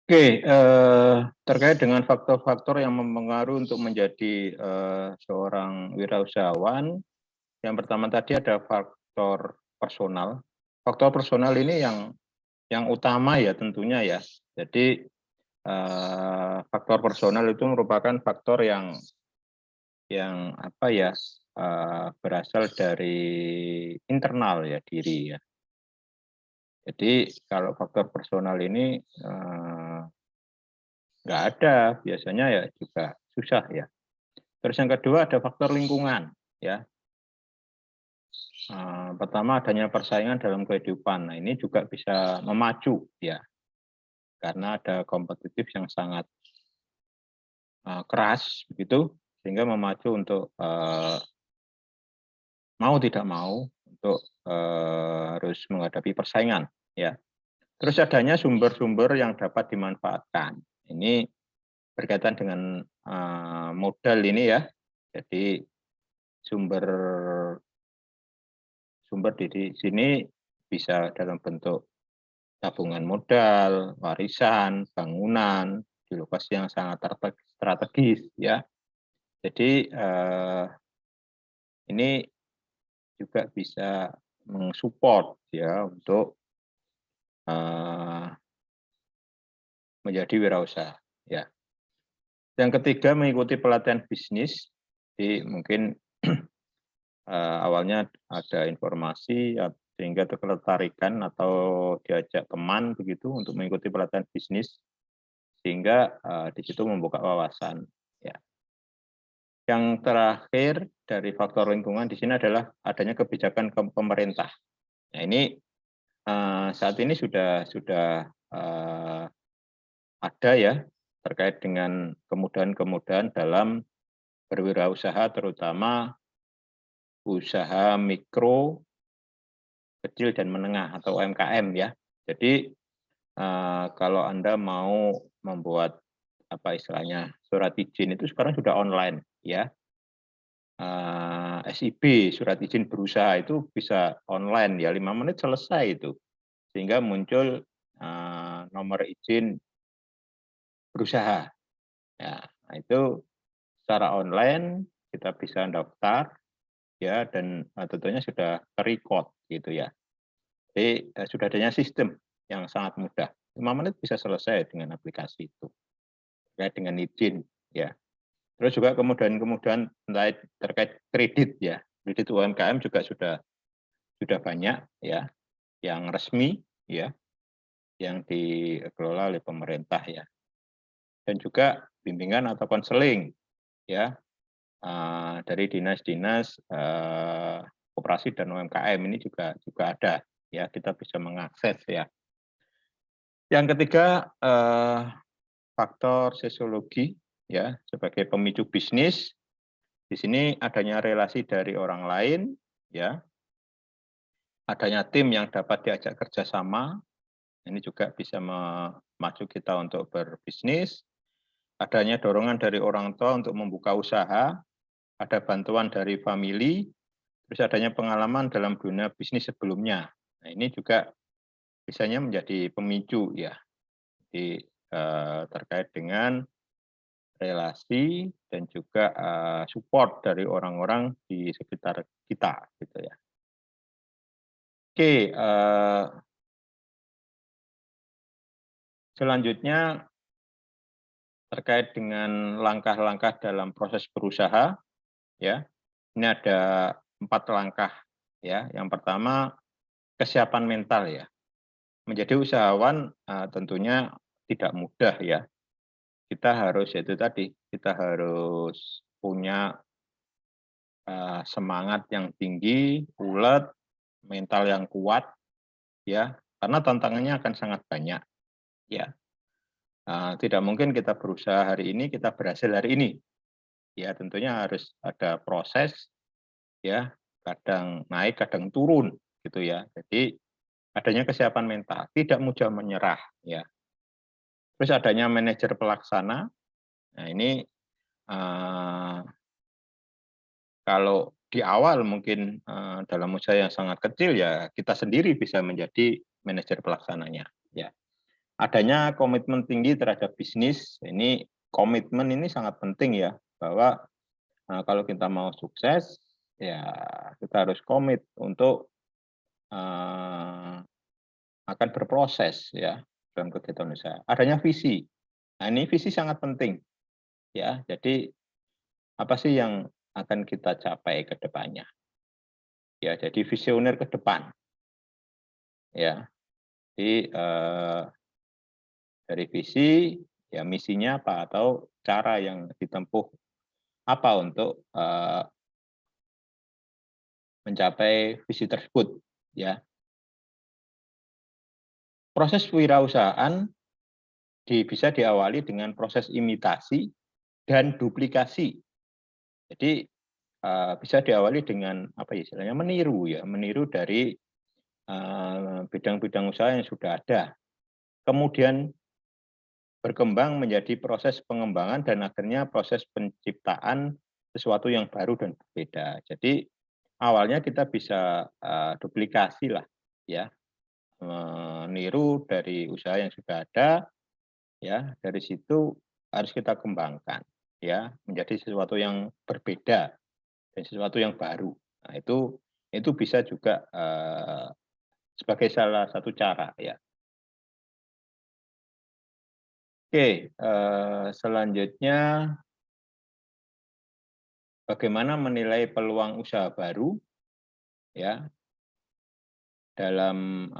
Oke, terkait dengan faktor-faktor yang mempengaruhi untuk menjadi, seorang wirausahawan, yang pertama tadi ada faktor personal. Faktor personal ini yang utama ya tentunya ya. Jadi, faktor personal itu merupakan faktor yang apa ya, berasal dari internal ya, diri ya. Jadi kalau faktor personal ini, nggak ada, biasanya ya juga susah ya. Terus yang kedua ada faktor lingkungan ya. Pertama adanya persaingan dalam kehidupan. Nah, ini juga bisa memacu ya, karena ada kompetitif yang sangat, keras begitu, sehingga memacu untuk, mau tidak mau untuk, harus menghadapi persaingan ya. Terus adanya sumber-sumber yang dapat dimanfaatkan. Ini berkaitan dengan, modal ini ya. Jadi sumber sumber di sini bisa dalam bentuk tabungan modal, warisan, bangunan, di lokasi yang sangat strategis ya. Jadi, ini juga bisa mensupport ya untuk, eee, menjadi wirausaha ya. Yang ketiga mengikuti pelatihan bisnis, jadi mungkin, awalnya ada informasi sehingga ketertarikan atau diajak teman begitu untuk mengikuti pelatihan bisnis, sehingga, di situ membuka wawasan ya. Yang terakhir dari faktor lingkungan di sini adalah adanya kebijakan pemerintah. Nah ini, saat ini sudah, ada ya terkait dengan kemudahan-kemudahan dalam berwirausaha terutama usaha mikro, kecil dan menengah atau UMKM ya. Jadi, kalau Anda mau membuat apa istilahnya, surat izin itu sekarang sudah online ya. SIB, surat izin berusaha itu bisa online ya 5 menit selesai itu. Sehingga muncul, nomor izin berusaha. Ya, nah itu secara online kita bisa daftar ya dan, tentunya sudah ter-record gitu ya. Jadi, sudah adanya sistem yang sangat mudah. 5 menit bisa selesai dengan aplikasi itu, terkait dengan izin ya. Terus juga kemudahan-kemudahan terkait kredit ya, kredit UMKM juga sudah banyak ya, yang resmi ya, yang dikelola oleh pemerintah ya. Dan juga bimbingan atau konseling ya, dari dinas-dinas, koperasi dan UMKM ini juga juga ada ya, kita bisa mengakses ya. Yang ketiga, faktor sosiologi ya, sebagai pemicu bisnis. Di sini adanya relasi dari orang lain ya, adanya tim yang dapat diajak kerjasama, ini juga bisa memacu kita untuk berbisnis, adanya dorongan dari orang tua untuk membuka usaha, ada bantuan dari famili, terus adanya pengalaman dalam dunia bisnis sebelumnya. Nah, ini juga biasanya menjadi pemicu ya, di, terkait dengan relasi dan juga, support dari orang-orang di sekitar kita gitu ya. Oke, selanjutnya terkait dengan langkah-langkah dalam proses berusaha ya. Ini ada 4 langkah ya. Yang pertama kesiapan mental ya. Menjadi usahawan, tentunya tidak mudah ya. Kita harus itu tadi, kita harus punya, semangat yang tinggi, ulet, mental yang kuat ya, karena tantangannya akan sangat banyak ya. Tidak mungkin kita berusaha hari ini, kita berhasil hari ini. Ya tentunya harus ada proses ya, kadang naik, kadang turun gitu ya. Jadi adanya kesiapan mental, tidak mudah menyerah ya. Terus adanya manajer pelaksana, nah ini, eee, kalau di awal mungkin, dalam usaha yang sangat kecil ya kita sendiri bisa menjadi manajer pelaksananya ya. Adanya komitmen tinggi terhadap bisnis, ini komitmen ini sangat penting ya, bahwa kalau kita mau sukses, ya kita harus komit untuk akan berproses ya dalam kegiatan usaha. Adanya visi. Nah, ini visi sangat penting ya. Jadi apa sih yang akan kita capai ke depannya? Ya, jadi visioner ke depan ya. Jadi dari visi ya misinya apa atau cara yang ditempuh apa untuk mencapai visi tersebut ya. Proses wirausahaan bisa diawali dengan proses imitasi dan duplikasi. Jadi bisa diawali dengan apa ya istilahnya meniru ya, meniru dari bidang-bidang usaha yang sudah ada. Kemudian berkembang menjadi proses pengembangan dan akhirnya proses penciptaan sesuatu yang baru dan berbeda. Jadi awalnya kita bisa duplikasi lah ya, meniru dari usaha yang sudah ada ya, dari situ harus kita kembangkan ya menjadi sesuatu yang berbeda dan sesuatu yang baru. Nah, itu bisa juga sebagai salah satu cara ya. Oke, selanjutnya bagaimana menilai peluang usaha baru ya dalam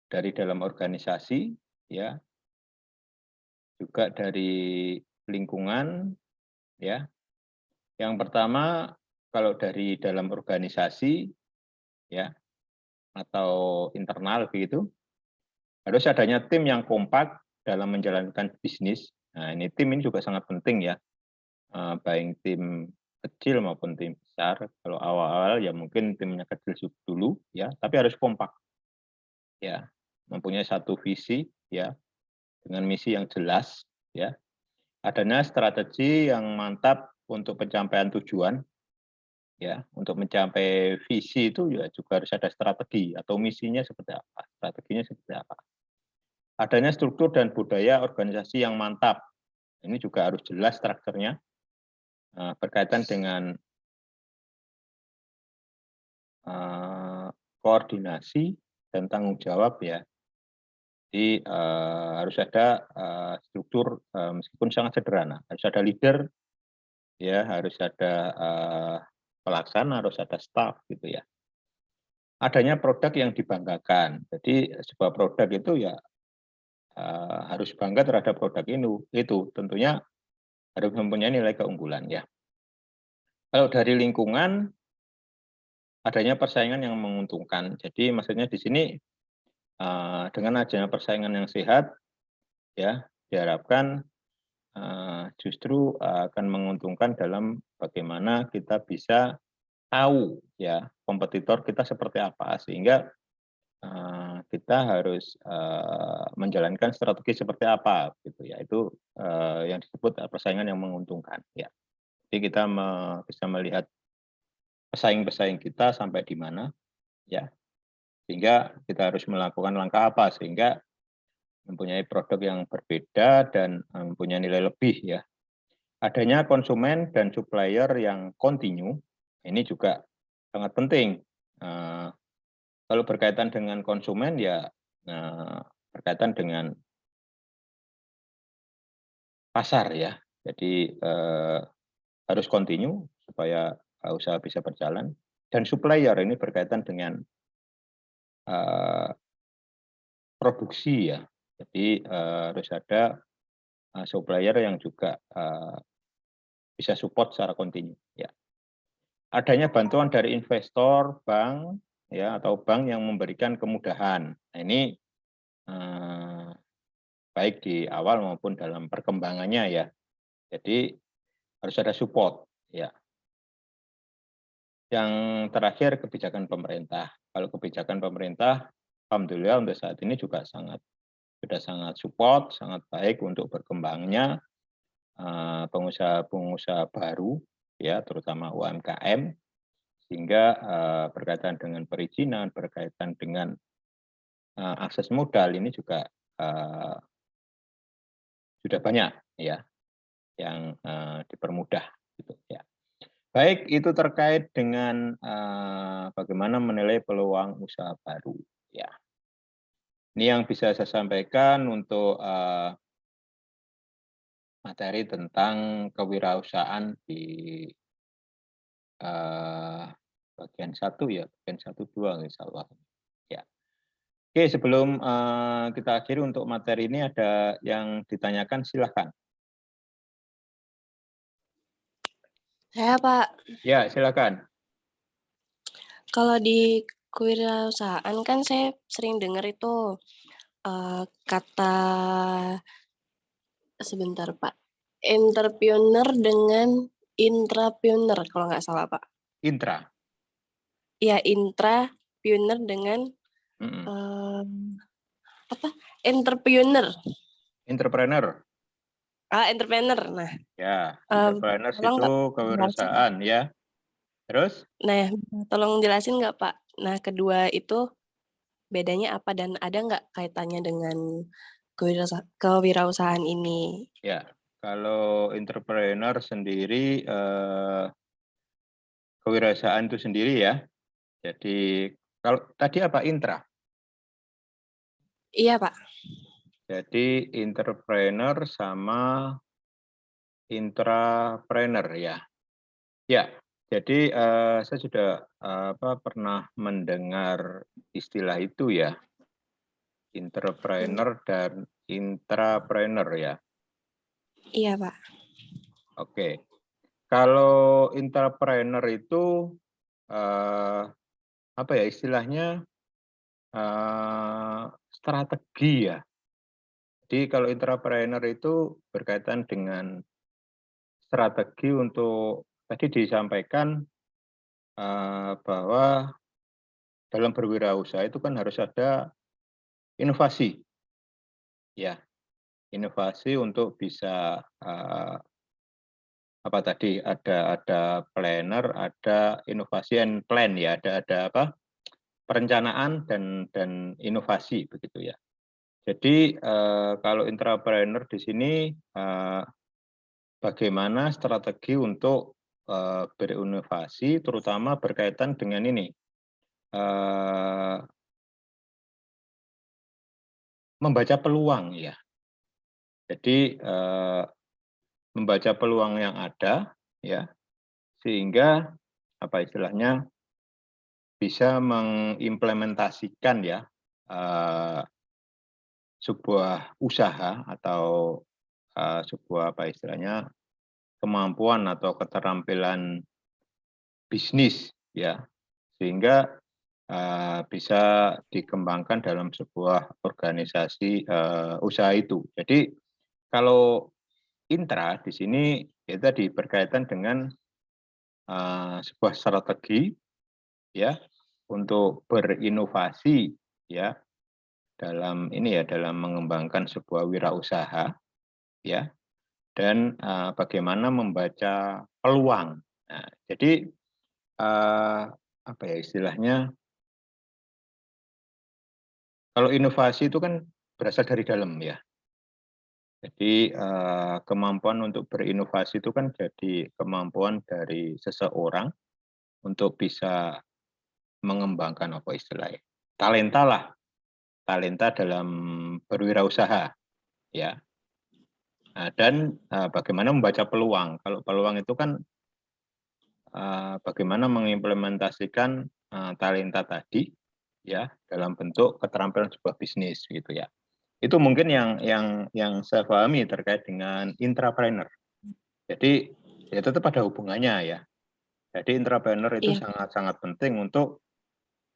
dari dalam organisasi ya, juga dari lingkungan ya. Yang pertama kalau dari dalam organisasi ya atau internal begitu, harus adanya tim yang kompak dalam menjalankan bisnis. Nah, ini tim ini juga sangat penting ya, baik tim kecil maupun tim besar. Kalau awal-awal ya mungkin timnya kecil dulu ya, tapi harus kompak ya, mempunyai satu visi ya, dengan misi yang jelas ya. Adanya strategi yang mantap untuk pencapaian tujuan ya, untuk mencapai visi itu ya juga harus ada strategi atau misinya seperti apa, strateginya seperti apa. Adanya struktur dan budaya organisasi yang mantap. Ini juga harus jelas strukturnya berkaitan dengan koordinasi dan tanggung jawab ya. Jadi harus ada struktur meskipun sangat sederhana. Harus ada leader, ya harus ada pelaksana, harus ada staff gitu ya. Adanya produk yang dibanggakan. Jadi sebuah produk itu ya harus bangga terhadap produk itu tentunya harus mempunyai nilai keunggulan ya. Kalau dari lingkungan adanya persaingan yang menguntungkan. Jadi maksudnya di sini dengan adanya persaingan yang sehat ya diharapkan justru akan menguntungkan dalam bagaimana kita bisa tahu ya kompetitor kita seperti apa sehingga kita harus menjalankan strategi seperti apa gitu ya itu yang disebut persaingan yang menguntungkan ya. Jadi kita bisa melihat pesaing-pesaing kita sampai di mana ya sehingga kita harus melakukan langkah apa sehingga mempunyai produk yang berbeda dan mempunyai nilai lebih ya. Adanya konsumen dan supplier yang kontinu ini juga sangat penting. Kalau berkaitan dengan konsumen ya berkaitan dengan pasar ya. Jadi harus kontinu supaya usaha bisa berjalan. Dan supplier ini berkaitan dengan produksi ya. Jadi harus ada supplier yang juga bisa support secara kontinu ya. Adanya bantuan dari investor, bank ya atau bank yang memberikan kemudahan. Nah, ini baik di awal maupun dalam perkembangannya ya. Jadi harus ada support ya. Yang terakhir kebijakan pemerintah. Kalau kebijakan pemerintah alhamdulillah untuk saat ini juga sudah sangat support, sangat baik untuk berkembangnya pengusaha-pengusaha baru ya terutama UMKM sehingga berkaitan dengan perizinan, berkaitan dengan akses modal ini juga sudah banyak ya yang dipermudah gitu ya. Baik, itu terkait dengan bagaimana menilai peluang usaha baru ya. Ini yang bisa saya sampaikan untuk materi tentang kewirausahaan di bagian 1 ya, bagian 1, 2 insyaallah. Ya. Oke, sebelum kita akhiri untuk materi ini ada yang ditanyakan silahkan. Saya Pak, Ya, silakan. kalau di kewirausahaan kan saya sering dengar itu kata sebentar Pak, entrepreneur dengan intrapreneur kalau nggak salah Pak. Intra. Ya intrapreneur dengan apa? Entrepreneur. Entrepreneur. Entrepreneur. Nah, Ya, entrepreneur tolong itu nggak jelasin? kewirausahaan ya. Terus? Nah, tolong jelasin nggak Pak? Nah, kedua itu bedanya apa dan ada nggak kaitannya dengan kewirausahaan ini? Ya, kalau entrepreneur sendiri kewirausahaan itu sendiri ya. Jadi kalau tadi apa intra? Iya Pak. Jadi entrepreneur sama intrapreneur ya. Ya, jadi saya sudah pernah mendengar istilah itu ya, entrepreneur dan intrapreneur ya. Iya Pak. Oke, kalau intrapreneur itu apa ya istilahnya strategi ya. Jadi kalau intrapreneur itu berkaitan dengan strategi untuk tadi disampaikan bahwa dalam berwirausaha itu kan harus ada inovasi, ya, inovasi untuk bisa apa tadi ada planner, ada inovasi and plan ya, ada apa perencanaan dan inovasi begitu ya. Jadi kalau intrapreneur di sini bagaimana strategi untuk berinovasi, terutama berkaitan dengan ini membaca peluang ya. Jadi membaca peluang yang ada ya, sehingga apa istilahnya bisa mengimplementasikan ya sebuah usaha atau sebuah apa istilahnya kemampuan atau keterampilan bisnis ya, sehingga bisa dikembangkan dalam sebuah organisasi usaha itu. Jadi kalau intra di sini ya tadi berkaitan dengan sebuah strategi ya untuk berinovasi ya dalam ini ya dalam mengembangkan sebuah wirausaha ya dan bagaimana membaca peluang. Nah, jadi apa ya istilahnya kalau inovasi itu kan berasal dari dalam ya. Jadi kemampuan untuk berinovasi itu kan jadi kemampuan dari seseorang untuk bisa mengembangkan apa istilahnya talenta lah, talenta dalam berwirausaha ya. Nah, dan bagaimana membaca peluang. Kalau peluang itu kan bagaimana mengimplementasikan talenta tadi ya dalam bentuk keterampilan sebuah bisnis gitu ya. Itu mungkin yang saya pahami terkait dengan intrapreneur. Jadi ya tetap ada hubungannya ya. Jadi intrapreneur itu Iya. sangat-sangat penting untuk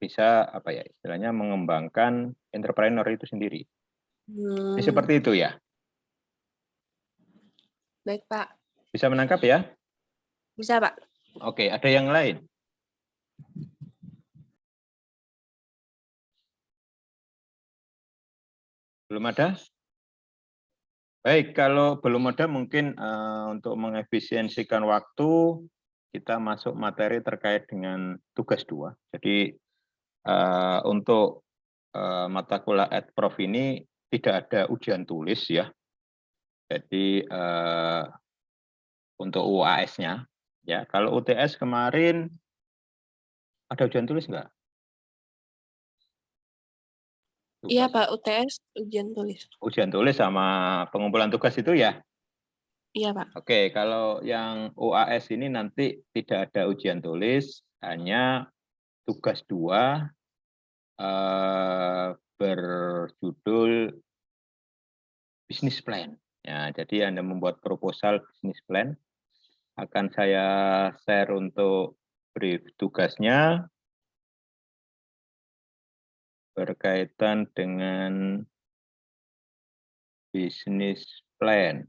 bisa apa ya istilahnya mengembangkan entrepreneur itu sendiri. Jadi seperti itu ya. Baik Pak. Bisa menangkap ya? Bisa Pak. Oke, ada yang lain? Belum ada? Baik, kalau belum ada mungkin untuk mengefisiensikan waktu kita masuk materi terkait dengan tugas 2. Jadi untuk mata kuliah Edprof ini tidak ada ujian tulis ya. Jadi untuk UAS-nya ya. Kalau UTS kemarin ada ujian tulis nggak? Iya, Tugas. Pak, UTS ujian tulis. Ujian tulis sama pengumpulan tugas itu ya? Iya, Pak. Oke, kalau yang UAS ini nanti tidak ada ujian tulis, hanya tugas 2 berjudul business plan. Ya, jadi Anda membuat proposal business plan, akan saya share untuk brief tugasnya berkaitan dengan business plan.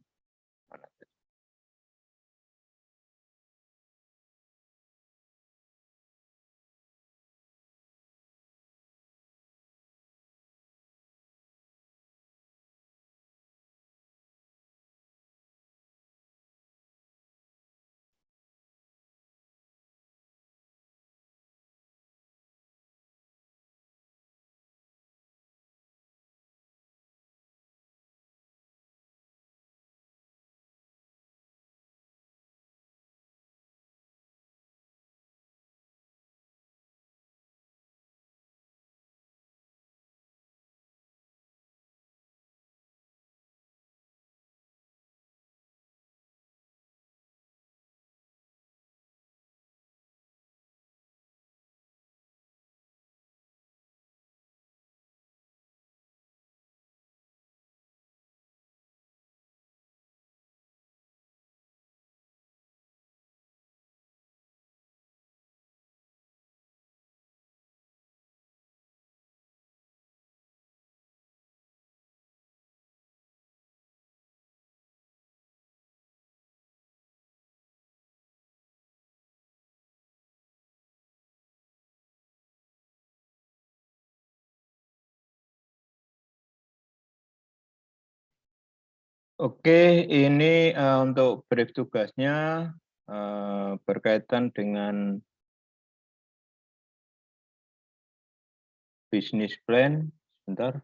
Oke, ini untuk brief tugasnya berkaitan dengan business plan. Sebentar.